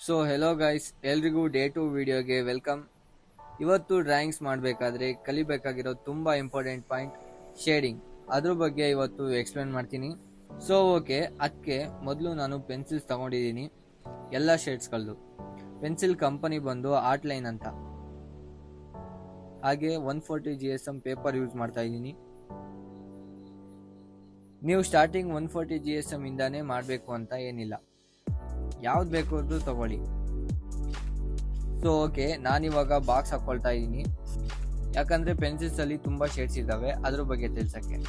So hello guys, ಎಲ್ರಿಗೂ day 2 ವಿಡಿಯೋಗೆ welcome. ಇವತ್ತು ಡ್ರಾಯಿಂಗ್ಸ್ ಮಾಡಬೇಕಾದ್ರೆ ಕಲಿಬೇಕಾಗಿರೋ ತುಂಬ ಇಂಪಾರ್ಟೆಂಟ್ ಪಾಯಿಂಟ್ ಶೇಡಿಂಗ್. ಅದ್ರ ಬಗ್ಗೆ ಇವತ್ತು ಎಕ್ಸ್ಪ್ಲೇನ್ ಮಾಡ್ತೀನಿ. ಸೊ ಓಕೆ, ಅದಕ್ಕೆ ಮೊದಲು ನಾನು ಪೆನ್ಸಿಲ್ಸ್ ತಗೊಂಡಿದ್ದೀನಿ, ಎಲ್ಲ ಶೇಡ್ಸ್ಗಳದ್ದು. ಪೆನ್ಸಿಲ್ ಕಂಪನಿ ಬಂದು ಆರ್ಟ್ ಲೈನ್ ಅಂತ. ಹಾಗೆ 140 GSM ಪೇಪರ್ ಯೂಸ್ ಮಾಡ್ತಾ ಇದ್ದೀನಿ. ನೀವು ಸ್ಟಾರ್ಟಿಂಗ್ 140 GSM ಇಂದಾನೇ ಮಾಡಬೇಕು ಅಂತ ಏನಿಲ್ಲ, ಯಾವ್ದು ಬೇಕು ಅದು ತಗೊಳ್ಳಿ. ಸೊ ಓಕೆ, ನಾನಿವಾಗ ಬಾಕ್ಸ್ ಹಾಕೊಳ್ತಾ ಇದ್ದೀನಿ, ಯಾಕಂದ್ರೆ ಪೆನ್ಸಿಲ್ಸ್ ಅಲ್ಲಿ ತುಂಬಾ ಶೇಡ್ಸ್ ಇದ್ದಾವೆ, ಅದ್ರ ಬಗ್ಗೆ ತಿಳ್ಸಕ್ಕೆ.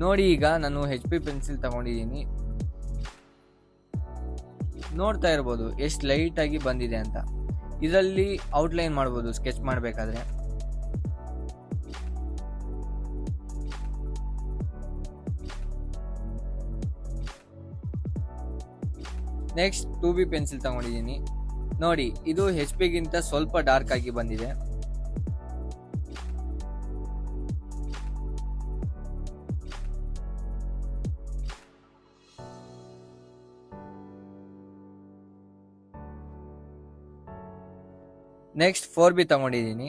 ನೋಡಿ, ಈಗ ನಾನು HP ಪೆನ್ಸಿಲ್ ತಗೊಂಡಿದ್ದೀನಿ. ನೋಡ್ತಾ ಇರ್ಬೋದು ಎಷ್ಟು ಲೈಟ್ ಆಗಿ ಬಂದಿದೆ ಅಂತ. ಇದರಲ್ಲಿ ಔಟ್ಲೈನ್ ಮಾಡ್ಬೋದು ಸ್ಕೆಚ್ ಮಾಡಬೇಕಾದ್ರೆ. ನೆಕ್ಸ್ಟ್ 2B ಪೆನ್ಸಿಲ್ ತಗೊಂಡಿದ್ದೀನಿ. ನೋಡಿ, ಇದು HP ಗಿಂತ ಸ್ವಲ್ಪ ಡಾರ್ಕ್ ಆಗಿ ಬಂದಿದೆ. ನೆಕ್ಸ್ಟ್ 4B ತಗೊಂಡಿದ್ದೀನಿ.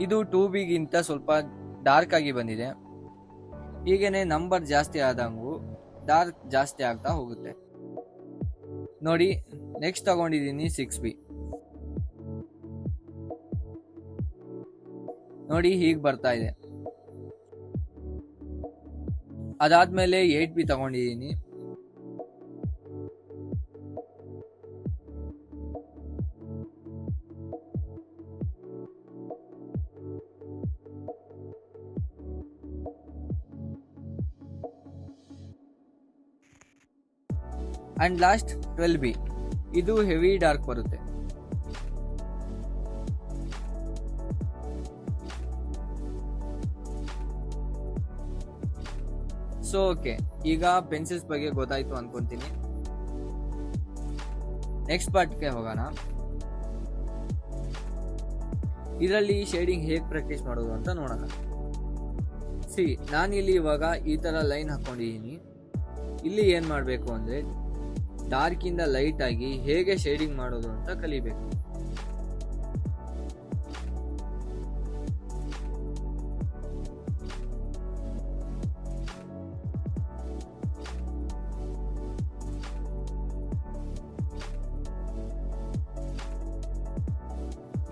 ಇದು 2B ಗಿಂತ ಸ್ವಲ್ಪ ಡಾರ್ಕ್ ಆಗಿ ಬಂದಿದೆ. ಹೀಗೇನೆ ನಂಬರ್ ಜಾಸ್ತಿ ಆದಂಗೂ ಡಾರ್ಕ್ ಜಾಸ್ತಿ ಆಗ್ತಾ ಹೋಗುತ್ತೆ. ನೋಡಿ, ನೆಕ್ಸ್ಟ್ ತಗೊಂಡಿದ್ದೀನಿ 6B. ನೋಡಿ, ಹೀಗೆ ಬರ್ತಾ ಇದೆ. ಅದಾದ್ಮೇಲೆ 8B ತಗೊಂಡಿದ್ದೀನಿ. And last 12B. ಇದು ಹೆವಿ ಡಾರ್ಕ್ ಬರುತ್ತೆ. ಸೊ ಓಕೆ, ಈಗ ಪೆನ್ಸಿಲ್ಸ್ ಬಗ್ಗೆ ಗೊತ್ತಾಯ್ತು ಅನ್ಕೊಂತೀನಿ. ನೆಕ್ಸ್ಟ್ ಪಾರ್ಟ್ಗೆ ಹೋಗೋಣ. ಇದರಲ್ಲಿ ಶೇಡಿಂಗ್ ಹೇಗೆ ಪ್ರಾಕ್ಟೀಸ್ ಮಾಡೋದು ಅಂತ ನೋಡೋಣ. ನಾನಿಲ್ಲಿ ಇವಾಗ ಈ ತರ ಲೈನ್ ಹಾಕೊಂಡಿದ್ದೀನಿ. ಇಲ್ಲಿ ಏನ್ ಮಾಡ್ಬೇಕು ಅಂದ್ರೆ ಡಾರ್ಕ್ ಇಂದ ಲೈಟ್ ಆಗಿ ಹೇಗೆ ಶೇಡಿಂಗ್ ಮಾಡೋದು ಅಂತ ಕಲಿಬೇಕು.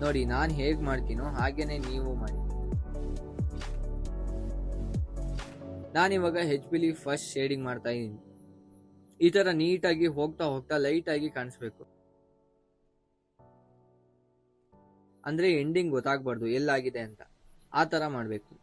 ನೋಡಿ, ನಾನು ಹೇಗ್ ಮಾಡ್ತೀನೋ ಹಾಗೇನೆ ನೀವು ಮಾಡಿ. ನಾನಿವಾಗ HP ಫಸ್ಟ್ ಶೇಡಿಂಗ್ ಮಾಡ್ತಾ ಇದ್ದೀನಿ. ಈ ತರ ನೀಟಾಗಿ ಹೋಗ್ತಾ ಹೋಗ್ತಾ ಲೈಟ್ ಆಗಿ ಕಾಣಿಸ್ಬೇಕು, ಅಂದ್ರೆ ಎಂಡಿಂಗ್ ಗೊತ್ತಾಗ್ಬಾರ್ದು ಎಲ್ಲಾಗಿದೆ ಅಂತ. ಆ ತರ ಮಾಡ್ಬೇಕು.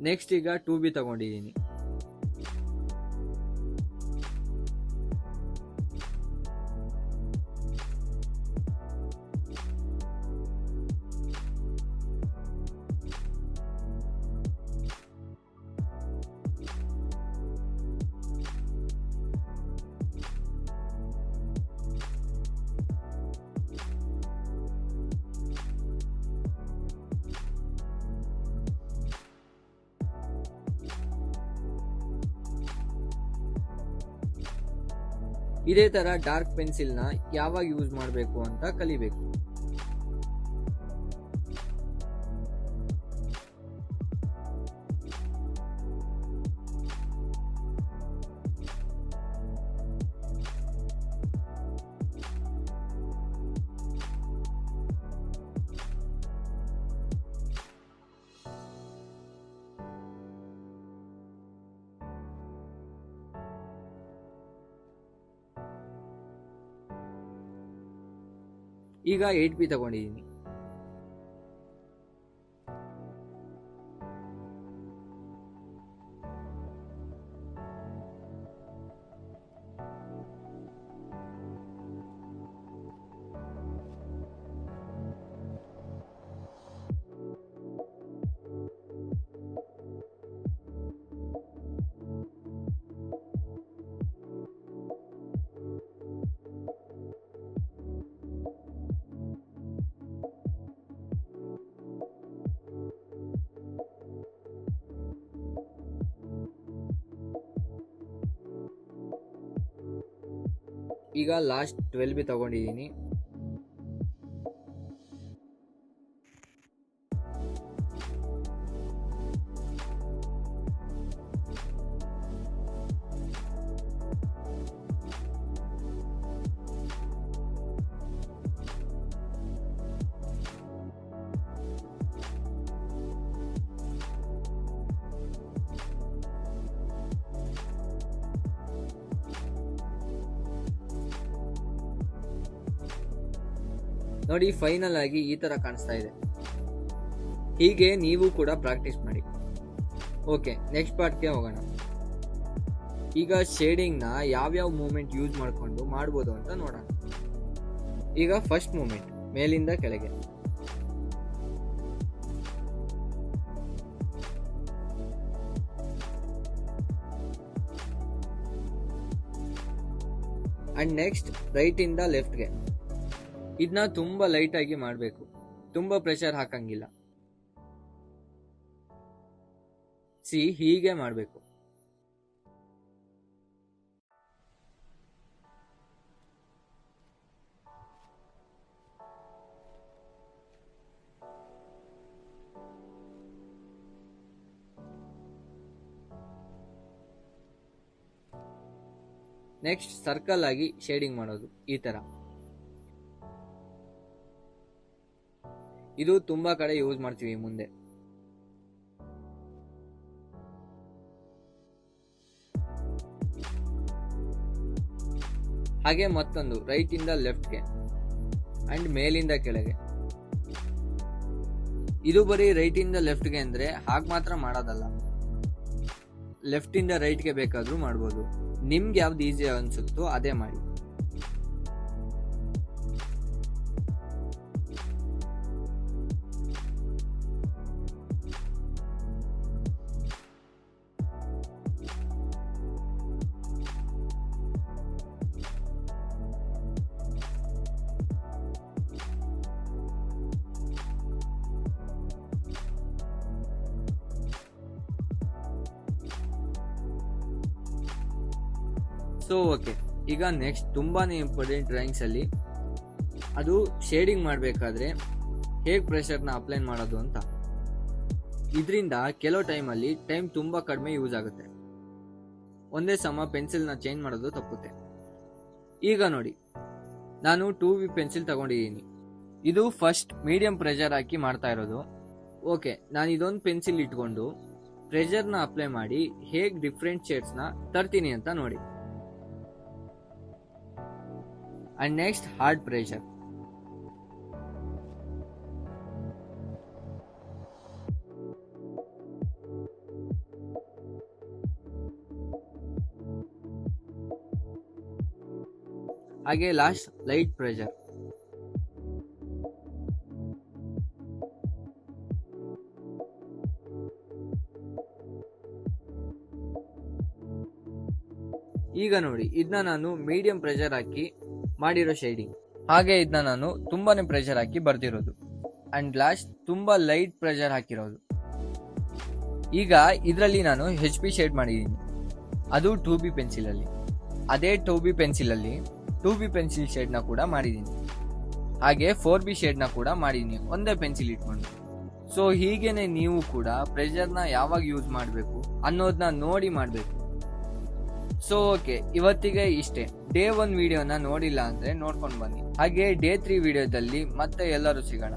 ನೆಕ್ಸ್ಟ್ ಈಗ 2B ತಗೊಂಡಿದ್ದೀನಿ. ಇದೇ ತರ ಡಾರ್ಕ್ ಪೆನ್ಸಿಲ್ ನ ಯಾವಾಗ ಯೂಸ್ ಮಾಡಬೇಕು ಅಂತ ಕಲಿಬೇಕು. ಈಗ 8B ತಗೊಂಡಿದ್ದೀನಿ. ಈಗ ಲಾಸ್ಟ್ 12B ತಗೊಂಡಿದ್ದೀನಿ. ನೋಡಿ, ಫೈನಲ್ ಆಗಿ ಈ ತರ ಕಾಣಿಸ್ತಾ ಇದೆ. ಹೀಗೆ ನೀವು ಕೂಡ ಪ್ರಾಕ್ಟೀಸ್ ಮಾಡಿ. ಓಕೆ, ನೆಕ್ಸ್ಟ್ ಪಾರ್ಟ್ಗೆ ಹೋಗೋಣ. ಈಗ ಶೇಡಿಂಗ್ ನ ಯಾವ್ಯಾವ ಮೂವ್ಮೆಂಟ್ ಯೂಸ್ ಮಾಡ್ಕೊಂಡು ಮಾಡ್ಬೋದು ಅಂತ ನೋಡೋಣ. ಈಗ ಫಸ್ಟ್ ಮೂವ್ಮೆಂಟ್, ಮೇಲಿಂದ ಕೆಳಗೆ. ಅಂಡ್ ನೆಕ್ಸ್ಟ್ ರೈಟ್ ಇಂದ ಲೆಫ್ಟ್ಗೆ. ಇದನ್ನ ತುಂಬಾ ಲೈಟ್ ಆಗಿ ಮಾಡಬೇಕು, ತುಂಬಾ ಪ್ರೆಷರ್ ಹಾಕಂಗಿಲ್ಲ. ಹೀಗೆ ಮಾಡಬೇಕು. ನೆಕ್ಸ್ಟ್ ಸರ್ಕಲ್ ಆಗಿ ಶೇಡಿಂಗ್ ಮಾಡೋದು ಈ ತರ. ಇದು ತುಂಬಾ ಕಡೆ ಯೂಸ್ ಮಾಡ್ತೀವಿ ಮುಂದೆ. ಹಾಗೆ ಮತ್ತೊಂದು ರೈಟ್ ಇಂದ ಲೆಫ್ಟ್ಗೆ ಅಂಡ್ ಮೇಲಿಂದ ಕೆಳಗೆ. ಇದು ಬರೀ ರೈಟ್ ಇಂದ ಲೆಫ್ಟ್ಗೆ ಅಂದ್ರೆ ಹಾಗೆ ಮಾತ್ರ ಮಾಡೋದಲ್ಲ, ಲೆಫ್ಟ್ ಇಂದ ರೈಟ್ಗೆ ಬೇಕಾದ್ರೂ ಮಾಡ್ಬೋದು. ನಿಮ್ಗೆ ಯಾವ್ದು ಈಸಿ ಅನ್ಸುತ್ತೋ ಅದೇ ಮಾಡಿ. ಓಕೆ, ಈಗ ನೆಕ್ಸ್ಟ್ ತುಂಬಾನೇ ಇಂಪಾರ್ಟೆಂಟ್ ಡ್ರಾಯಿಂಗ್ಸ್ ಅಲ್ಲಿ, ಅದು ಶೇಡಿಂಗ್ ಮಾಡಬೇಕಾದ್ರೆ ಹೇಗೆ ಪ್ರೆಷರ್ನ ಅಪ್ಲೈ ಮಾಡೋದು ಅಂತ. ಇದರಿಂದ ಕೆಲವು ಟೈಮಲ್ಲಿ ಟೈಮ್ ತುಂಬಾ ಕಡಿಮೆ ಯೂಸ್ ಆಗುತ್ತೆ. ಒಂದೇ ಸಮ ಪೆನ್ಸಿಲ್ನ ಚೇಂಜ್ ಮಾಡೋದು ತಪ್ಪುತ್ತೆ. ಈಗ ನೋಡಿ, ನಾನು 2B ಪೆನ್ಸಿಲ್ ತಗೊಂಡಿದ್ದೀನಿ. ಇದು ಫಸ್ಟ್ ಮೀಡಿಯಂ ಪ್ರೆಷರ್ ಹಾಕಿ ಮಾಡ್ತಾ ಇರೋದು. ಓಕೆ, ನಾನು ಇದೊಂದು ಪೆನ್ಸಿಲ್ ಇಟ್ಕೊಂಡು ಪ್ರೆಷರ್ನ ಅಪ್ಲೈ ಮಾಡಿ ಹೇಗೆ ಡಿಫ್ರೆಂಟ್ ಶೇಡ್ಸ್ನ ತರ್ತೀನಿ ಅಂತ ನೋಡಿ. And next, hard pressure. ಹಾಗೆ ಲಾಸ್ಟ್ ಲೈಟ್ ಪ್ರೆಷರ್. ಈಗ ನೋಡಿ, ಇದನ್ನ ನಾನು ಮೀಡಿಯಂ ಪ್ರೆಷರ್ ಹಾಕಿ ಮಾಡಿರೋ ಶೇಡಿಂಗ್. ಹಾಗೆ ಇದನ್ನ ನಾನು ತುಂಬಾನೇ ಪ್ರೆಷರ್ ಹಾಕಿ ಬರ್ದಿರೋದು. ಅಂಡ್ ಲಾಸ್ಟ್ ತುಂಬಾ ಲೈಟ್ ಪ್ರೆಷರ್ ಹಾಕಿರೋದು. ಈಗ ಇದರಲ್ಲಿ ನಾನು HP ಶೇಡ್ ಮಾಡಿದ್ದೀನಿ, ಅದು 2B ಪೆನ್ಸಿಲ್ ಅಲ್ಲಿ. ಅದೇ 2B ಪೆನ್ಸಿಲ್ ಅಲ್ಲಿ 2B ಪೆನ್ಸಿಲ್ ಶೇಡ್ ನ ಕೂಡ ಮಾಡಿದ್ದೀನಿ. ಹಾಗೆ 4B ಶೇಡ್ ನ ಕೂಡ ಮಾಡಿದ್ದೀನಿ, ಒಂದೇ ಪೆನ್ಸಿಲ್ ಇಟ್ಕೊಂಡು. ಹೀಗೇನೆ ನೀವು ಕೂಡ ಪ್ರೆಷರ್ ನ ಯಾವಾಗ ಯೂಸ್ ಮಾಡಬೇಕು ಅನ್ನೋದನ್ನ ನೋಡಿ ಮಾಡಬೇಕು. ಓಕೆ, ಇವತ್ತಿಗೆ ಇಷ್ಟೇ. ಡೇ 1 ವಿಡಿಯೋನ ನೋಡಿಲ್ಲ ಅಂದ್ರೆ ನೋಡ್ಕೊಂಡು ಬನ್ನಿ. ಹಾಗೆ ಡೇ 3 ವಿಡಿಯೋದಲ್ಲಿ ಮತ್ತೆ ಎಲ್ಲರೂ ಸಿಗೋಣ.